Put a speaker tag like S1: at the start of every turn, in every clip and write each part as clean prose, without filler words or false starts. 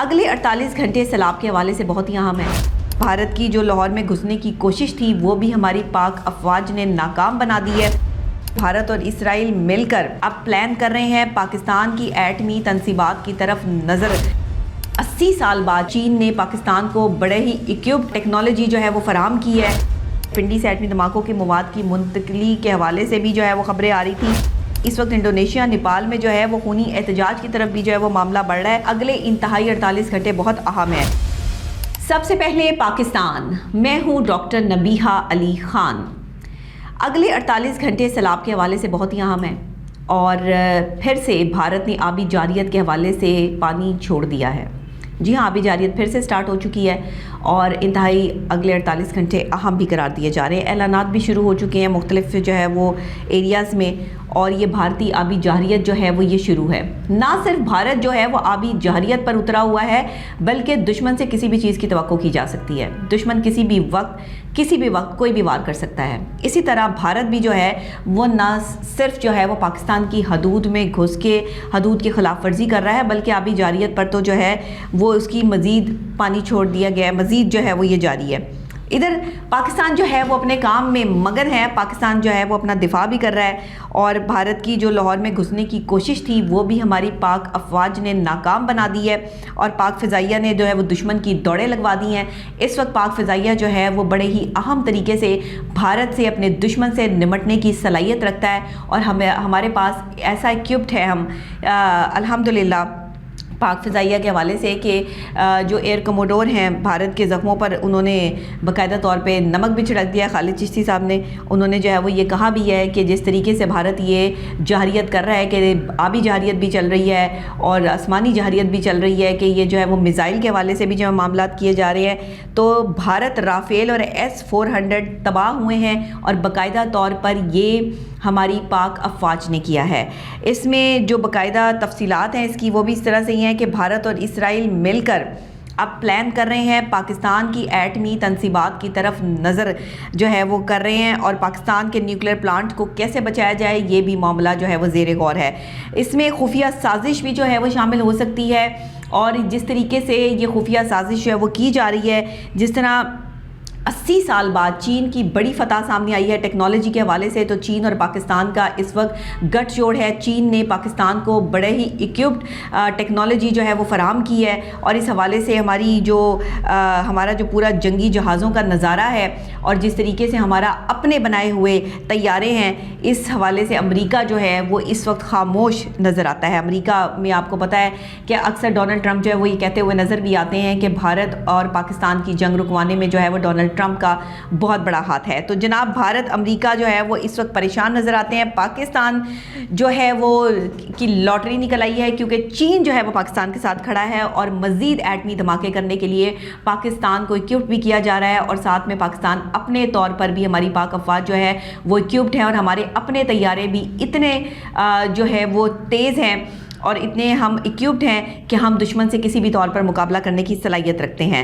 S1: اگلے 48 گھنٹے سیلاب کے حوالے سے بہت ہی اہم ہے۔ بھارت کی جو لاہور میں گھسنے کی کوشش تھی وہ بھی ہماری پاک افواج نے ناکام بنا دی ہے۔ بھارت اور اسرائیل مل کر اب پلان کر رہے ہیں پاکستان کی ایٹمی تنصیبات کی طرف نظر۔ 80 سال بعد چین نے پاکستان کو بڑے ہی اکوپڈ ٹیکنالوجی جو ہے وہ فراہم کی ہے۔ پنڈی سے ایٹمی دھماکوں کے مواد کی منتقلی کے حوالے سے بھی جو ہے وہ خبریں آ رہی تھی۔ اس وقت انڈونیشیا نیپال میں جو ہے وہ خونی احتجاج کی طرف بھی جو ہے وہ معاملہ بڑھ رہا ہے۔ اگلے انتہائی 48 گھنٹے بہت اہم ہیں۔ سب سے پہلے پاکستان، میں ہوں ڈاکٹر نبیہہ علی خان۔ اگلے 48 گھنٹے سیلاب کے حوالے سے بہت ہی اہم ہیں اور پھر سے بھارت نے آبی جارحیت کے حوالے سے پانی چھوڑ دیا ہے۔ جی ہاں، آبی جارحیت پھر سے سٹارٹ ہو چکی ہے اور انتہائی اگلے 48 گھنٹے اہم بھی قرار دیے جا رہے ہیں۔ اعلانات بھی شروع ہو چکے ہیں مختلف جو ہے وہ ایریاز میں، اور یہ بھارتی آبی جارحیت جو ہے وہ یہ شروع ہے۔ نہ صرف بھارت جو ہے وہ آبی جارحیت پر اترا ہوا ہے بلکہ دشمن سے کسی بھی چیز کی توقع کی جا سکتی ہے۔ دشمن کسی بھی وقت کوئی بھی وار کر سکتا ہے۔ اسی طرح بھارت بھی جو ہے وہ نہ صرف جو ہے وہ پاکستان کی حدود میں گھس کے حدود کی خلاف ورزی کر رہا ہے بلکہ آبی جارحیت پر تو جو ہے وہ اس کی مزید پانی چھوڑ دیا گیا ہے، مزید جو ہے وہ یہ جاری ہے۔ ادھر پاکستان جو ہے وہ اپنے کام میں مگن ہے، پاکستان جو ہے وہ اپنا دفاع بھی کر رہا ہے اور بھارت کی جو لاہور میں گھسنے کی کوشش تھی وہ بھی ہماری پاک افواج نے ناکام بنا دی ہے اور پاک فضائیہ نے جو ہے وہ دشمن کی دوڑیں لگوا دی ہیں۔ اس وقت پاک فضائیہ جو ہے وہ بڑے ہی اہم طریقے سے بھارت سے اپنے دشمن سے نمٹنے کی صلاحیت رکھتا ہے اور ہمارے پاس ایسا اکوپڈ ہے ہم الحمدللہ پاک فضائیہ کے حوالے سے کہ جو ایئر کموڈور ہیں بھارت کے زخموں پر انہوں نے باقاعدہ طور پہ نمک بھی چھڑک دیا۔ خالد چشتی صاحب نے انہوں نے جو ہے وہ یہ کہا بھی ہے کہ جس طریقے سے بھارت یہ جارحیت کر رہا ہے کہ آبی جارحیت بھی چل رہی ہے اور آسمانی جارحیت بھی چل رہی ہے کہ یہ جو ہے وہ میزائل کے حوالے سے بھی جو معاملات کیے جا رہے ہیں، تو بھارت رافیل اور S-400 تباہ ہوئے ہیں اور باقاعدہ طور پر یہ ہماری پاک افواج نے کیا ہے۔ اس میں جو باقاعدہ تفصیلات ہیں اس کی وہ بھی اس طرح سے ہی ہیں کہ بھارت اور اسرائیل مل کر اب پلان کر رہے ہیں پاکستان کی ایٹمی تنصیبات کی طرف نظر جو ہے وہ کر رہے ہیں اور پاکستان کے نیوکلیئر پلانٹ کو کیسے بچایا جائے یہ بھی معاملہ جو ہے وہ زیر غور ہے۔ اس میں خفیہ سازش بھی جو ہے وہ شامل ہو سکتی ہے اور جس طریقے سے یہ خفیہ سازش جو ہے وہ کی جا رہی ہے، جس طرح 80 سال بعد چین کی بڑی فتح سامنے آئی ہے ٹیکنالوجی کے حوالے سے، تو چین اور پاکستان کا اس وقت گٹھ جوڑ ہے۔ چین نے پاکستان کو بڑے ہی اکوپڈ ٹیکنالوجی جو ہے وہ فراہم کی ہے اور اس حوالے سے ہمارا جو پورا جنگی جہازوں کا نظارہ ہے اور جس طریقے سے ہمارا اپنے بنائے ہوئے طیارے ہیں، اس حوالے سے امریکہ جو ہے وہ اس وقت خاموش نظر آتا ہے۔ امریکہ میں آپ کو پتہ ہے کہ اکثر ڈونلڈ ٹرمپ جو ہے وہ یہ کہتے ہوئے نظر بھی آتے ہیں کہ بھارت اور پاکستان کی جنگ رکوانے میں جو ہے وہ ڈونلڈ ٹرمپ کا بہت بڑا ہاتھ ہے۔ تو جناب بھارت امریکہ جو ہے وہ اس وقت پریشان نظر آتے ہیں۔ پاکستان جو ہے وہ کی لاٹری نکل آئی ہے کیونکہ چین جو ہے وہ پاکستان کے ساتھ کھڑا ہے اور مزید ایٹمی دھماکے کرنے کے لیے پاکستان کو اکوپڈ بھی کیا جا رہا ہے اور ساتھ میں پاکستان اپنے طور پر بھی ہماری پاک افواج جو ہے وہ اکوپڈ ہے اور ہمارے اپنے طیارے بھی اتنے جو ہے وہ تیز ہیں اور اتنے ہم اکوپڈ ہیں کہ ہم دشمن سے کسی بھی طور پر مقابلہ کرنے کی صلاحیت رکھتے ہیں۔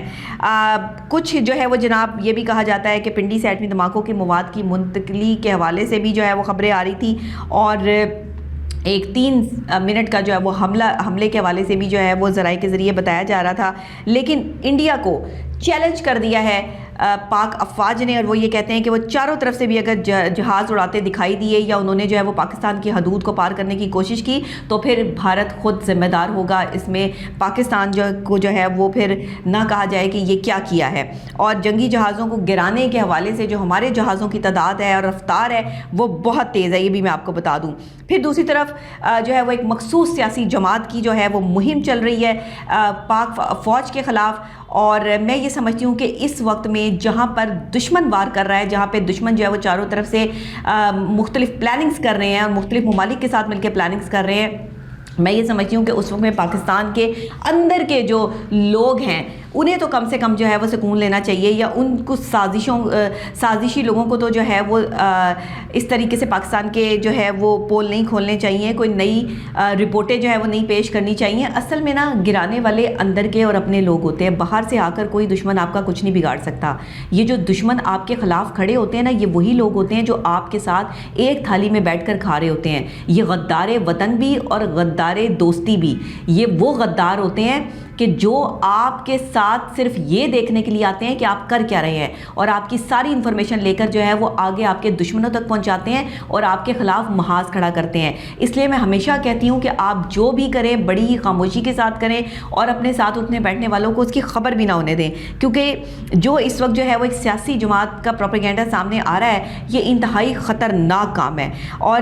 S1: کچھ جو ہے وہ جناب یہ بھی کہا جاتا ہے کہ پنڈی سے ایٹمی دھماکوں کے مواد کی منتقلی کے حوالے سے بھی جو ہے وہ خبریں آ رہی تھی اور ایک 3 منٹ کا جو ہے وہ حملے کے حوالے سے بھی جو ہے وہ ذرائع کے ذریعے بتایا جا رہا تھا، لیکن انڈیا کو چیلنج کر دیا ہے پاک افواج نے اور وہ یہ کہتے ہیں کہ وہ چاروں طرف سے بھی اگر جہاز اڑاتے دکھائی دیے یا انہوں نے جو ہے وہ پاکستان کی حدود کو پار کرنے کی کوشش کی تو پھر بھارت خود ذمہ دار ہوگا۔ اس میں پاکستان کو جو ہے وہ پھر نہ کہا جائے کہ یہ کیا کیا ہے۔ اور جنگی جہازوں کو گرانے کے حوالے سے جو ہمارے جہازوں کی تعداد ہے اور رفتار ہے وہ بہت تیز ہے، یہ بھی میں آپ کو بتا دوں۔ پھر دوسری طرف جو ہے وہ ایک مخصوص سیاسی جماعت کی جو ہے وہ مہم چل رہی ہے پاک فوج کے خلاف، اور میں یہ سمجھتی ہوں کہ اس وقت میں جہاں پر دشمن وار کر رہا ہے، جہاں پہ دشمن جو ہے وہ چاروں طرف سے مختلف پلاننگز کر رہے ہیں اور مختلف ممالک کے ساتھ مل کے پلاننگز کر رہے ہیں، میں یہ سمجھتی ہوں کہ اس وقت میں پاکستان کے اندر کے جو لوگ ہیں انہیں تو کم سے کم جو ہے وہ سکون لینا چاہیے، یا ان کو سازشی لوگوں کو تو جو ہے وہ اس طریقے سے پاکستان کے جو ہے وہ پول نہیں کھولنے چاہیے، کوئی نئی رپورٹیں جو ہے وہ نہیں پیش کرنی چاہیے۔ اصل میں نا گرانے والے اندر کے اور اپنے لوگ ہوتے ہیں، باہر سے آ کر کوئی دشمن آپ کا کچھ نہیں بگاڑ سکتا۔ یہ جو دشمن آپ کے خلاف کھڑے ہوتے ہیں نا، یہ وہی لوگ ہوتے ہیں جو آپ کے ساتھ ایک تھالی میں بیٹھ کر کھا رہے ہوتے ہیں۔ یہ غدار وطن بھی اور غدار دوستی بھی، یہ وہ غدار ہوتے ہیں کہ جو آپ کے ساتھ صرف یہ دیکھنے کے لیے آتے ہیں کہ آپ کر کیا رہے ہیں اور آپ کی ساری انفارمیشن لے کر جو ہے وہ آگے آپ کے دشمنوں تک پہنچاتے ہیں اور آپ کے خلاف محاذ کھڑا کرتے ہیں. اس لیے میں ہمیشہ کہتی ہوں کہ آپ جو بھی کریں بڑی ہی خاموشی کے ساتھ کریں اور اپنے ساتھ اٹھنے بیٹھنے والوں کو اس کی خبر بھی نہ ہونے دیں, کیونکہ جو اس وقت جو ہے وہ ایک سیاسی جماعت کا پروپیگنڈا سامنے آ رہا ہے یہ انتہائی خطرناک کام ہے. اور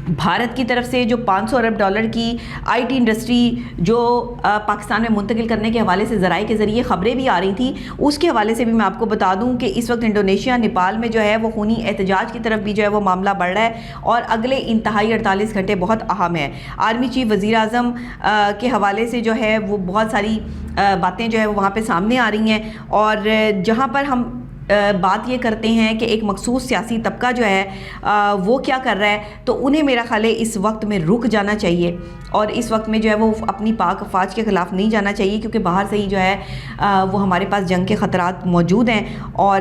S1: بھارت کی طرف سے جو 500 ارب ڈالر کی آئی ٹی انڈسٹری جو پاکستان میں منتقل کرنے کے حوالے سے ذرائع کے ذریعے خبریں بھی آ رہی تھیں, اس کے حوالے سے بھی میں آپ کو بتا دوں کہ اس وقت انڈونیشیا نیپال میں جو ہے وہ خونی احتجاج کی طرف بھی جو ہے وہ معاملہ بڑھ رہا ہے اور اگلے انتہائی 48 گھنٹے بہت اہم ہیں. آرمی چیف وزیر اعظم کے حوالے سے جو ہے وہ بہت ساری باتیں جو ہے وہ وہاں پہ سامنے آ رہی ہیں, اور جہاں پر ہم بات یہ کرتے ہیں کہ ایک مخصوص سیاسی طبقہ جو ہے وہ کیا کر رہا ہے, تو انہیں میرا خیال ہے اس وقت میں رک جانا چاہیے اور اس وقت میں جو ہے وہ اپنی پاک افواج کے خلاف نہیں جانا چاہیے, کیونکہ باہر سے ہی جو ہے وہ ہمارے پاس جنگ کے خطرات موجود ہیں. اور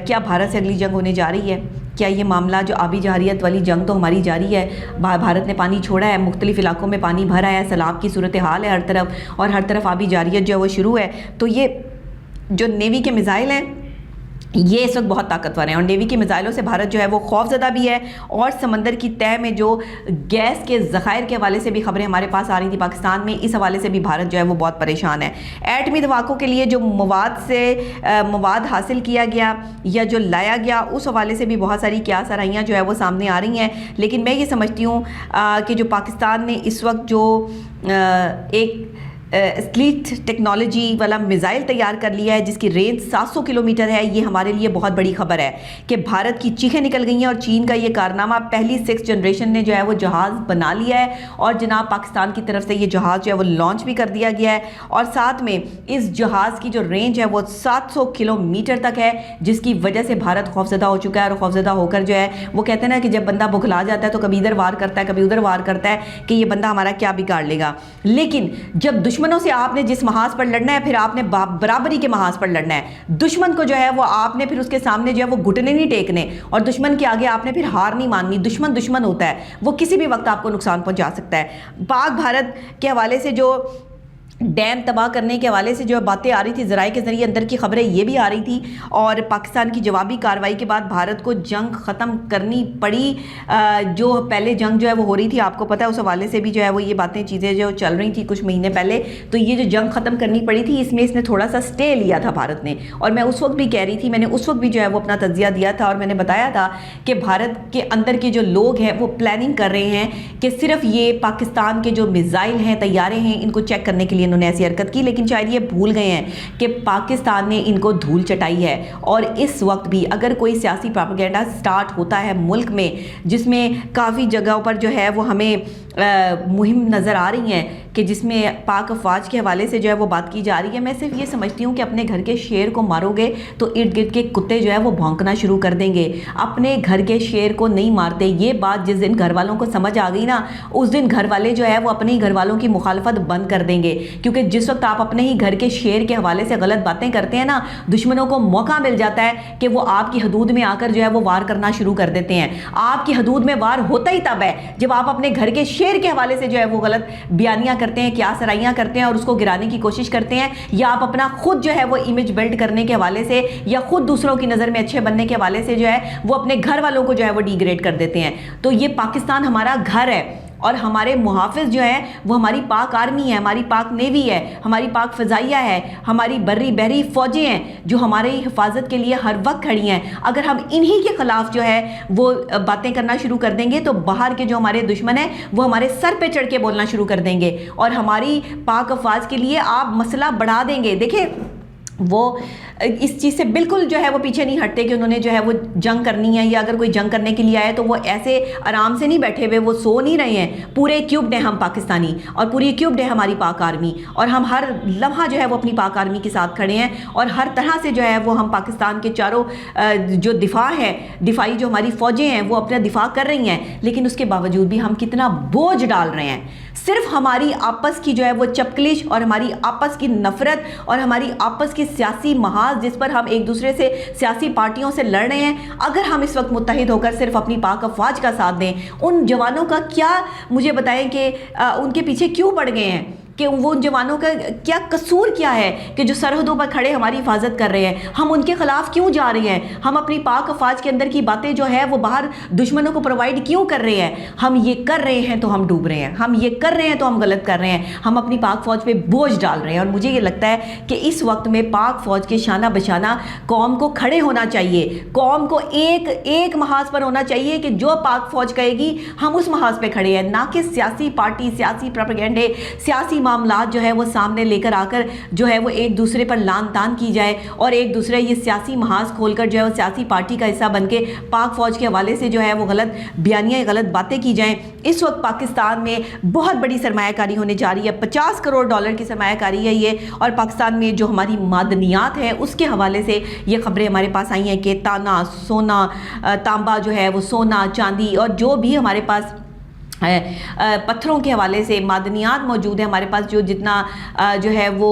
S1: کیا بھارت سے اگلی جنگ ہونے جا رہی ہے؟ کیا یہ معاملہ جو آبی جارحیت والی جنگ تو ہماری جاری ہے, بھارت نے پانی چھوڑا ہے, مختلف علاقوں میں پانی بھرا ہے, سیلاب کی صورتحال ہے ہر طرف, اور ہر طرف آبی جارحیت جو ہے وہ شروع ہے. تو یہ جو نیوی کے میزائل ہیں یہ اس وقت بہت طاقتور ہیں, اور نیوی کے میزائلوں سے بھارت جو ہے وہ خوف زدہ بھی ہے, اور سمندر کی تہہ میں جو گیس کے ذخائر کے حوالے سے بھی خبریں ہمارے پاس آ رہی تھیں پاکستان میں, اس حوالے سے بھی بھارت جو ہے وہ بہت پریشان ہے. ایٹمی دھماکوں کے لیے جو مواد حاصل کیا گیا یا جو لایا گیا اس حوالے سے بھی بہت ساری کیا سرائیاں جو ہے وہ سامنے آ رہی ہیں. لیکن میں یہ سمجھتی ہوں کہ جو پاکستان نے اس وقت جو ایک اسلیٹ ٹیکنالوجی والا میزائل تیار کر لیا ہے جس کی رینج 700 کلومیٹر ہے, یہ ہمارے لیے بہت بڑی خبر ہے کہ بھارت کی چیخیں نکل گئی ہیں, اور چین کا یہ کارنامہ پہلی 6 جنریشن نے جو ہے وہ جہاز بنا لیا ہے, اور جناب پاکستان کی طرف سے یہ جہاز جو ہے وہ لانچ بھی کر دیا گیا ہے, اور ساتھ میں اس جہاز کی جو رینج ہے وہ 700 کلومیٹر تک ہے, جس کی وجہ سے بھارت خوفزدہ ہو چکا ہے. اور خوفزدہ ہو کر جو ہے وہ کہتے ہیں نا کہ جب بندہ بکھلا جاتا ہے تو کبھی ادھر وار کرتا ہے کبھی ادھر وار کرتا ہے کہ یہ بندہ ہمارا کیا بگاڑ لے گا. لیکن جب دشمنوں سے آپ نے جس محاذ پر لڑنا ہے پھر آپ نے برابری کے محاذ پر لڑنا ہے. دشمن کو جو ہے وہ آپ نے پھر اس کے سامنے جو ہے وہ گھٹنے نہیں ٹیکنے, اور دشمن کے آگے آپ نے پھر ہار نہیں ماننی. دشمن ہوتا ہے, وہ کسی بھی وقت آپ کو نقصان پہنچا سکتا ہے. پاک بھارت کے حوالے سے جو ڈیم تباہ کرنے کے حوالے سے جو باتیں آ رہی تھی ذرائع کے ذریعے اندر کی خبریں یہ بھی آ رہی تھی, اور پاکستان کی جوابی کارروائی کے بعد بھارت کو جنگ ختم کرنی پڑی. جو پہلے جنگ جو ہے وہ ہو رہی تھی آپ کو پتہ ہے, اس حوالے سے بھی جو ہے وہ یہ باتیں چیزیں جو چل رہی تھی کچھ مہینے پہلے, تو یہ جو جنگ ختم کرنی پڑی تھی اس میں اس نے تھوڑا سا سٹے لیا تھا بھارت نے. اور میں اس وقت بھی کہہ رہی تھی, میں نے اس وقت بھی جو ہے وہ اپنا تجزیہ دیا تھا, اور میں نے بتایا تھا کہ بھارت کے اندر کے جو لوگ ہیں وہ پلاننگ کر رہے ہیں کہ صرف یہ پاکستان کے جو میزائل ہیں طیارے ہیں ان کو چیک کرنے کے لیے انہوں نے ایسی حرکت کی, لیکن شاید یہ بھول گئے ہیں کہ پاکستان نے ان کو دھول چٹائی ہے. اور اس وقت بھی اگر کوئی سیاسی پروپیگنڈا سٹارٹ ہوتا ہے ملک میں جس میں کافی جگہوں پر جو ہے وہ ہمیں مہم نظر آ رہی ہیں کہ جس میں پاک افواج کے حوالے سے جو ہے وہ بات کی جا رہی ہے, میں صرف یہ سمجھتی ہوں کہ اپنے گھر کے شیر کو مارو گے تو ارد گرد کے کتے جو ہے وہ بھونکنا شروع کر دیں گے. اپنے گھر کے شیر کو نہیں مارتے. یہ بات جس دن گھر والوں کو سمجھ آ گئی نا, اس دن گھر والے جو ہے وہ اپنے ہی گھر والوں کی مخالفت بند کر دیں گے, کیونکہ جس وقت آپ اپنے ہی گھر کے شیر کے حوالے سے غلط باتیں کرتے ہیں نا, دشمنوں کو موقع مل جاتا ہے کہ وہ آپ کی حدود میں آ کر جو ہے وہ وار کرنا شروع کر دیتے ہیں. آپ کی حدود میں وار ہوتا ہی تب ہے جب آپ اپنے گھر کے شیر کے حوالے سے جو ہے وہ غلط بیانیاں کرتے ہیں, کیا سرائیاں کرتے ہیں اور اس کو گرانے کی کوشش کرتے ہیں, یا آپ اپنا خود جو ہے وہ امیج بلڈ کرنے کے حوالے سے یا خود دوسروں کی نظر میں اچھے بننے کے حوالے سے جو ہے وہ اپنے گھر والوں کو جو ہے وہ ڈی گریڈ کر دیتے ہیں. تو یہ پاکستان ہمارا گھر ہے, اور ہمارے محافظ جو ہیں وہ ہماری پاک آرمی ہے, ہماری پاک نیوی ہے, ہماری پاک فضائیہ ہے, ہماری بری بحری فوجیں ہیں جو ہماری حفاظت کے لیے ہر وقت کھڑی ہیں. اگر ہم انہی کے خلاف جو ہے وہ باتیں کرنا شروع کر دیں گے تو باہر کے جو ہمارے دشمن ہیں وہ ہمارے سر پہ چڑھ کے بولنا شروع کر دیں گے, اور ہماری پاک افواج کے لیے آپ مسئلہ بڑھا دیں گے. دیکھیں وہ اس چیز سے بالکل جو ہے وہ پیچھے نہیں ہٹتے کہ انہوں نے جو ہے وہ جنگ کرنی ہے, یا اگر کوئی جنگ کرنے کے لیے آئے تو وہ ایسے آرام سے نہیں بیٹھے ہوئے, وہ سو نہیں رہے ہیں. پورے ایکوپڈ ہیں ہم پاکستانی, اور پوری ایکوپڈ ہے ہماری پاک آرمی, اور ہم ہر لمحہ جو ہے وہ اپنی پاک آرمی کے ساتھ کھڑے ہیں, اور ہر طرح سے جو ہے وہ ہم پاکستان کے چاروں جو دفاع ہے, دفاعی جو ہماری فوجیں ہیں وہ اپنا دفاع کر رہی ہیں. لیکن اس کے باوجود بھی ہم کتنا بوجھ ڈال رہے ہیں. صرف ہماری آپس کی جو ہے وہ چپکلش, اور ہماری آپس کی نفرت, اور ہماری آپس کی سیاسی محاذ جس پر ہم ایک دوسرے سے سیاسی پارٹیوں سے لڑ رہے ہیں, اگر ہم اس وقت متحد ہو کر صرف اپنی پاک افواج کا ساتھ دیں, ان جوانوں کا کیا مجھے بتائیں کہ ان کے پیچھے کیوں پڑ گئے ہیں. کہ وہ ان جوانوں کا کیا قصور کیا ہے کہ جو سرحدوں پر کھڑے ہماری حفاظت کر رہے ہیں، ہم ان کے خلاف کیوں جا رہے ہیں؟ ہم اپنی پاک افواج کے اندر کی باتیں جو ہے وہ باہر دشمنوں کو پرووائڈ کیوں کر رہے ہیں؟ ہم یہ کر رہے ہیں تو ہم ڈوب رہے ہیں، ہم یہ کر رہے ہیں تو ہم غلط کر رہے ہیں، ہم اپنی پاک فوج پہ بوجھ ڈال رہے ہیں۔ اور مجھے یہ لگتا ہے کہ اس وقت میں پاک فوج کے شانہ بشانہ قوم کو کھڑے ہونا چاہیے، قوم کو ایک محاذ پر ہونا چاہیے کہ جو پاک فوج کہے گی ہم اس محاذ پہ کھڑے ہیں، نہ کہ سیاسی پارٹی، سیاسی پروپیگنڈے، سیاسی معاملات جو ہے وہ سامنے لے کر آ کر جو ہے وہ ایک دوسرے پر لان تان کی جائے اور ایک دوسرے یہ سیاسی محاذ کھول کر جو ہے وہ سیاسی پارٹی کا حصہ بن کے پاک فوج کے حوالے سے جو ہے وہ غلط بیانیاں، غلط باتیں کی جائیں۔ اس وقت پاکستان میں بہت بڑی سرمایہ کاری ہونے جا رہی ہے، $50 کروڑ کی سرمایہ کاری ہے یہ، اور پاکستان میں جو ہماری معدنیات ہیں اس کے حوالے سے یہ خبریں ہمارے پاس آئی ہیں کہ تانا، سونا، تانبا جو ہے وہ سونا، چاندی اور جو بھی ہمارے پاس پتھروں کے حوالے سے معدنیات موجود ہیں ہمارے پاس، جو جتنا جو ہے وہ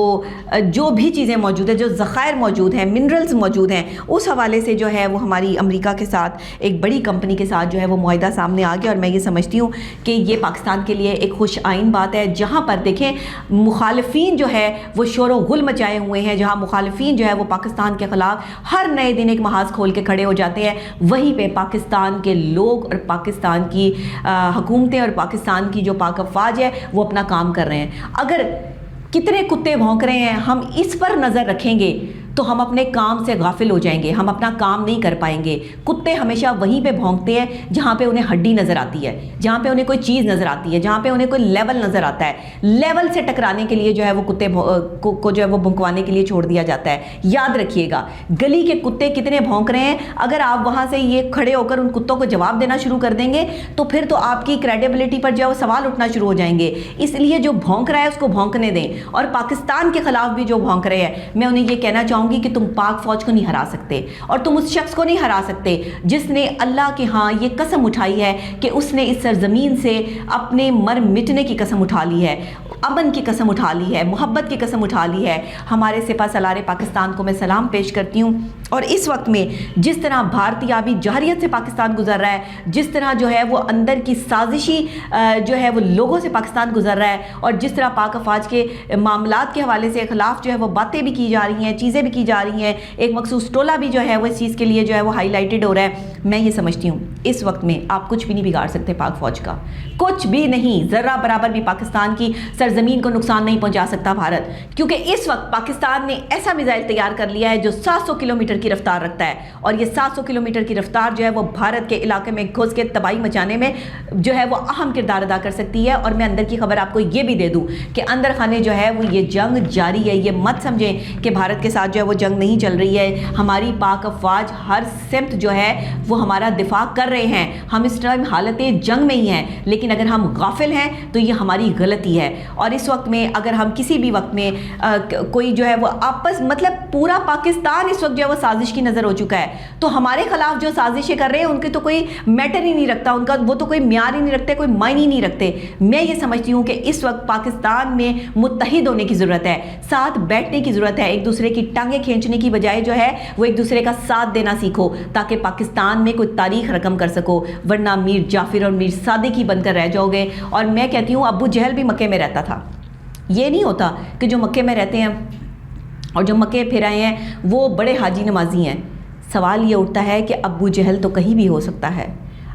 S1: جو بھی چیزیں موجود ہیں، جو ذخائر موجود ہیں، منرلز موجود ہیں، اس حوالے سے جو ہے وہ ہماری امریکہ کے ساتھ ایک بڑی کمپنی کے ساتھ جو ہے وہ معاہدہ سامنے آ گیا۔ اور میں یہ سمجھتی ہوں کہ یہ پاکستان کے لیے ایک خوش آئین بات ہے، جہاں پر دیکھیں مخالفین جو ہے وہ شور و غل مچائے ہوئے ہیں، جہاں مخالفین جو ہے وہ پاکستان کے خلاف ہر نئے دن ایک محاذ کھول کے کھڑے ہو جاتے ہیں، وہیں پہ پاکستان کے لوگ اور پاکستان کی حکومت اور پاکستان کی جو پاک افواج ہے وہ اپنا کام کر رہے ہیں۔ اگر کتنے کتے بھونک رہے ہیں ہم اس پر نظر رکھیں گے تو ہم اپنے کام سے غافل ہو جائیں گے، ہم اپنا کام نہیں کر پائیں گے۔ کتے ہمیشہ وہیں پہ بھونکتے ہیں جہاں پہ انہیں ہڈی نظر آتی ہے، جہاں پہ انہیں کوئی چیز نظر آتی ہے، جہاں پہ انہیں کوئی لیول نظر آتا ہے۔ لیول سے ٹکرانے کے لیے جو ہے وہ کتے کو جو ہے وہ بھونکوانے کے لیے چھوڑ دیا جاتا ہے۔ یاد رکھیے گا گلی کے کتے کتنے بھونک رہے ہیں، اگر آپ وہاں سے یہ کھڑے ہو کر ان کتوں کو جواب دینا شروع کر دیں گے تو پھر تو آپ کی کریڈیبلٹی پر جو ہے وہ سوال اٹھنا شروع ہو جائیں گے۔ اس لیے جو بھونک رہا ہے اس کو بھونکنے دیں، اور پاکستان کے خلاف بھی جو بھونک رہے ہیں میں انہیں یہ کہنا چاہوں گی کہ تم پاک فوج کو نہیں ہرا سکتے، اور تم اس شخص کو نہیں ہرا سکتے جس نے اللہ کے ہاں یہ قسم اٹھائی ہے کہ اس نے اس سرزمین سے اپنے مر مٹنے کی قسم اٹھا لی ہے، امن کی قسم اٹھا لی ہے، محبت کی قسم اٹھا لی ہے۔ ہمارے سپہ سالار پاکستان کو میں سلام پیش کرتی ہوں۔ اور اس وقت میں جس طرح بھارتی آبی جارحیت سے پاکستان گزر رہا ہے، جس طرح جو ہے وہ اندر کی سازشی جو ہے وہ لوگوں سے پاکستان گزر رہا ہے، اور جس طرح پاک افواج کے معاملات کے حوالے سے خلاف جو ہے وہ باتیں بھی کی جا رہی ہیں، چیزیں بھی کی جا رہی ہیں، ایک مخصوص ٹولہ بھی جو ہے وہ اس چیز کے لیے جو ہے وہ ہائی لائٹڈ ہو رہا ہے، میں یہ سمجھتی ہوں اس وقت میں آپ کچھ بھی نہیں بگاڑ سکتے پاک فوج کا، کچھ بھی نہیں، ذرہ برابر بھی پاکستان کی سرزمین کو نقصان نہیں پہنچا سکتا بھارت، کیونکہ اس وقت پاکستان نے ایسا میزائل تیار کر لیا ہے جو 700 کلومیٹر کی رفتار رکھتا ہے، اور یہ 700 کلومیٹر کی رفتار جو ہے وہ بھارت کے علاقے میں گھس کے تباہی مچانے میں جو ہے وہ اہم کردار ادا کر سکتی ہے۔ اور میں اندر کی خبر آپ کو یہ بھی دے دوں کہ اندر خانے جو ہے وہ یہ جنگ جاری ہے، یہ مت سمجھیں کہ بھارت کے ساتھ جو ہے وہ جنگ نہیں چل رہی ہے، ہماری پاک افواج ہر سمت جو ہے وہ ہمارا دفاع کر رہے ہیں، ہم اس ٹائم حالت جنگ میں ہی ہیں، لیکن اگر ہم غافل ہیں تو یہ ہماری غلطی ہے۔ اور اس وقت میں اگر ہم کسی بھی وقت میں کوئی جو ہے وہ آپس مطلب پورا پاکستان اس وقت جو ہے وہ سازش کی نظر ہو چکا ہے، تو ہمارے خلاف جو سازشیں کر رہے ہیں ان کے تو کوئی میٹر ہی نہیں رکھتا، ان کا وہ تو کوئی معیار ہی نہیں رکھتے، کوئی معنی ہی نہیں رکھتے۔ میں یہ سمجھتی ہوں کہ اس وقت پاکستان میں متحد ہونے کی ضرورت ہے، ساتھ بیٹھنے کی ضرورت ہے، ایک دوسرے کی ٹانگیں کھینچنے کی بجائے جو ہے وہ ایک دوسرے کا ساتھ دینا سیکھو، تاکہ پاکستان میں کوئی تاریخ رقم کر سکو، ورنہ میر جعفر اور میر صادق ہی بن کر رہ جاؤ گے۔ اور میں کہتی ہوں ابو جہل بھی مکے میں رہتا تھا، یہ نہیں ہوتا کہ جو مکے میں رہتے ہیں اور جو مکے پھر آئے ہیں وہ بڑے حاجی نمازی ہیں۔ سوال یہ اٹھتا ہے کہ ابو جہل تو کہیں بھی ہو سکتا ہے،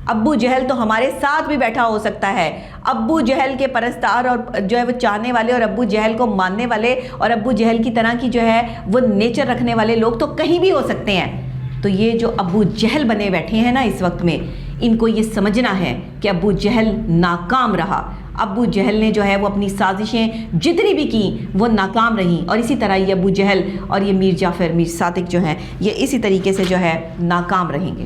S1: ابو جہل تو ہمارے ساتھ بھی بیٹھا ہو سکتا ہے، ابو جہل کے پرستار اور جو ہے وہ چاہنے والے اور ابو جہل کو ماننے والے اور ابو جہل کی طرح کی جو ہے وہ نیچر رکھنے والے لوگ تو کہیں بھی ہو سکتے ہیں۔ تو یہ جو ابو جہل بنے بیٹھے ہیں نا اس وقت میں، ان کو یہ سمجھنا ہے کہ ابو جہل ناکام رہا، ابو جہل نے جو ہے وہ اپنی سازشیں جتنی بھی کی وہ ناکام رہیں، اور اسی طرح یہ ابو جہل اور یہ میر جعفر میر صادق جو ہیں یہ اسی طریقے سے جو ہے ناکام رہیں گے۔